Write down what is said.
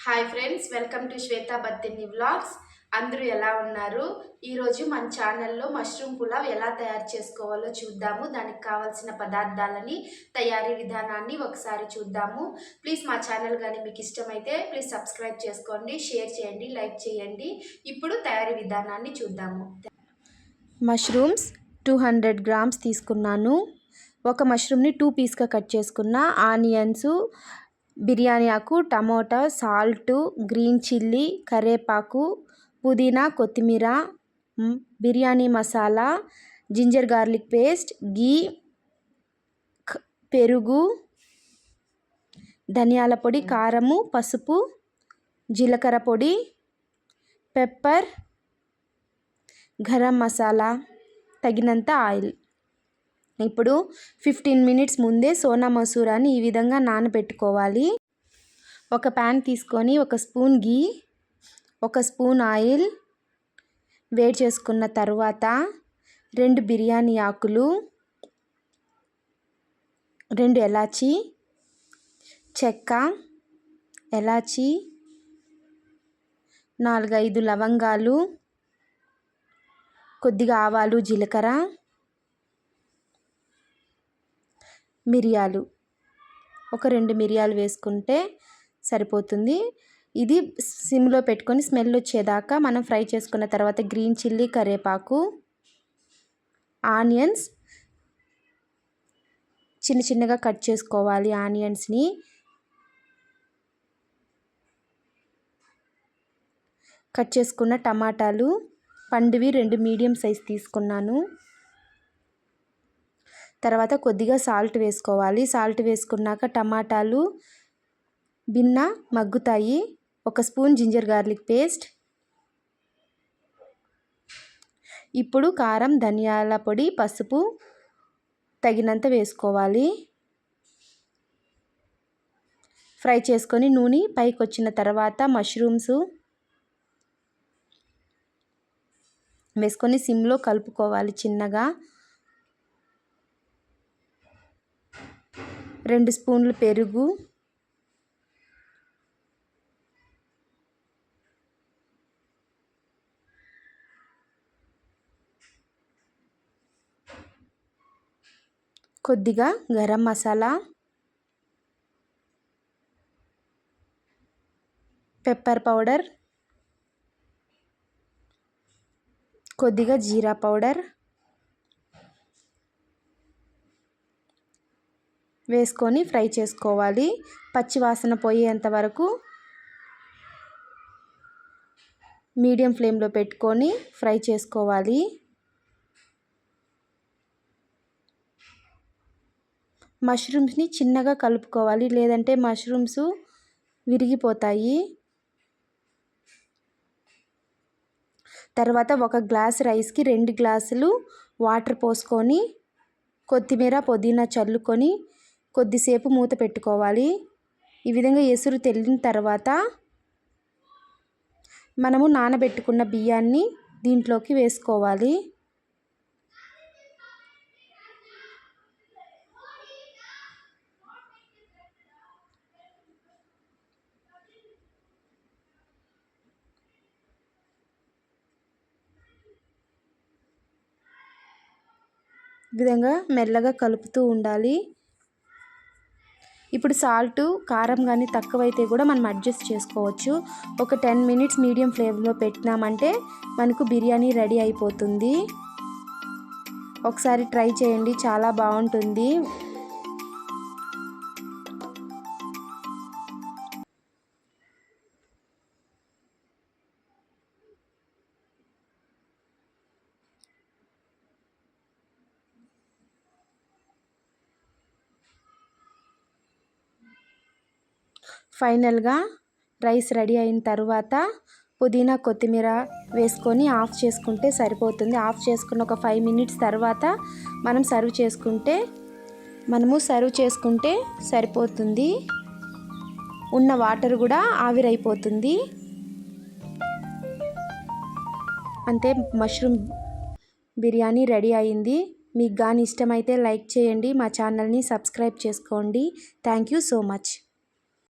Hi friends, welcome to Shweta Battini vlogs. అందరూ ఎలా ఉన్నారు? ఈరోజు మన ఛానల్లో మష్రూమ్ పులావ్ ఎలా తయారు చేసుకోవాలో చూద్దాము. దానికి కావాల్సిన పదార్థాలని, తయారీ విధానాన్ని ఒకసారి చూద్దాము. ప్లీజ్ మా ఛానల్ కానీ మీకు ఇష్టమైతే ప్లీజ్ సబ్స్క్రైబ్ చేసుకోండి, షేర్ చేయండి, లైక్ చేయండి. ఇప్పుడు తయారీ విధానాన్ని చూద్దాము. మష్రూమ్స్ 200 గ్రామ్స్ తీసుకున్నాను. ఒక మష్రూమ్ని 2 పీస్గా కట్ చేసుకున్న. ఆనియన్స్, బిర్యానీ ఆకు, టమోటా, సాల్ట్, గ్రీన్ చిల్లీ, కరివేపాకు, పుదీనా, కొత్తిమీర, biryani masala, ginger garlic paste, ghee, పెరుగు, ధనియాల పొడి, కారము, పసుపు, జీలకర్ర పొడి, పెప్పర్, గరం మసాలా, తగినంత ఆయిల్. ఇప్పుడు 15 మినిట్స్ ముందే సోనా మసూరాని ఈ విధంగా నానబెట్టుకోవాలి. ఒక ప్యాన్ తీసుకొని 1 స్పూన్ గీ, 1 స్పూన్ ఆయిల్ వేడి చేసుకున్న తర్వాత 2 బిర్యానీ ఆకులు, 2 ఎలాచి, చెక్క, ఎలాచి, 4-5 లవంగాలు, కొద్దిగా ఆవాలు, జీలకర్ర, మిరియాలు, ఒక 2 మిరియాలు వేసుకుంటే సరిపోతుంది. ఇది సిమ్లో పెట్టుకొని స్మెల్ వచ్చేదాకా మనం ఫ్రై చేసుకున్న తర్వాత గ్రీన్ చిల్లీ, కరివేపాకు, ఆనియన్స్ చిన్న చిన్నగా కట్ చేసుకోవాలి. ఆనియన్స్ని కట్ చేసుకున్న టమాటాలు పండువి 2 మీడియం సైజ్ తీసుకున్నాను. తర్వాత కొద్దిగా సాల్ట్ వేసుకోవాలి. సాల్ట్ వేసుకున్నాక టమాటాలు భిన్న మగ్గుతాయి. 1 స్పూన్ జింజర్ గార్లిక్ పేస్ట్. ఇప్పుడు కారం, ధనియాల పొడి, పసుపు తగినంత వేసుకోవాలి. ఫ్రై చేసుకొని నూనె పైకి వచ్చిన తర్వాత మష్రూమ్స్ వేసుకొని సిమ్లో కలుపుకోవాలి చిన్నగా. 2 స్పూన్లు పెరుగు, కొద్దిగా గరం మసాలా, పెప్పర్ పౌడర్, కొద్దిగా జీరా పౌడర్ వేసుకొని ఫ్రై చేసుకోవాలి. పచ్చి వాసన పోయేంత వరకు మీడియం ఫ్లేమ్లో పెట్టుకొని ఫ్రై చేసుకోవాలి. మష్రూమ్స్ని చిన్నగా కలుపుకోవాలి, లేదంటే మష్రూమ్స్ విరిగిపోతాయి. తర్వాత 1 గ్లాస్ రైస్కి 2 గ్లాసులు వాటర్ పోసుకొని కొత్తిమీర, పుదీనా చల్లుకొని కొద్దిసేపు మూత పెట్టుకోవాలి. ఈ విధంగా ఎసురు తెల్లిన తర్వాత మనము నానబెట్టుకున్న బియ్యాన్ని దీంట్లోకి వేసుకోవాలి. ఈ విధంగా మెల్లగా కలుపుతూ ఉండాలి. ఇప్పుడు సాల్ట్, కారం కానీ తక్కువైతే కూడా మనం అడ్జస్ట్ చేసుకోవచ్చు. ఒక 10 మినిట్స్ మీడియం ఫ్లేమ్లో పెట్టినామంటే మనకు బిర్యానీ రెడీ అయిపోతుంది. ఒకసారి ట్రై చేయండి, చాలా బాగుంటుంది. ఫైనల్గా రైస్ రెడీ అయిన తర్వాత పుదీనా, కొత్తిమీర వేసుకొని ఆఫ్ చేసుకుంటే సరిపోతుంది. ఆఫ్ చేసుకున్న ఒక 5 మినిట్స్ తర్వాత మనము సర్వ్ చేసుకుంటే సరిపోతుంది. ఉన్న వాటర్ కూడా ఆవిరైపోతుంది. అంతే, మష్రూమ్ బిర్యానీ రెడీ అయింది. మీకు కానీ ఇష్టమైతే లైక్ చేయండి, మా ఛానల్ని సబ్స్క్రైబ్ చేసుకోండి. Thank you so much.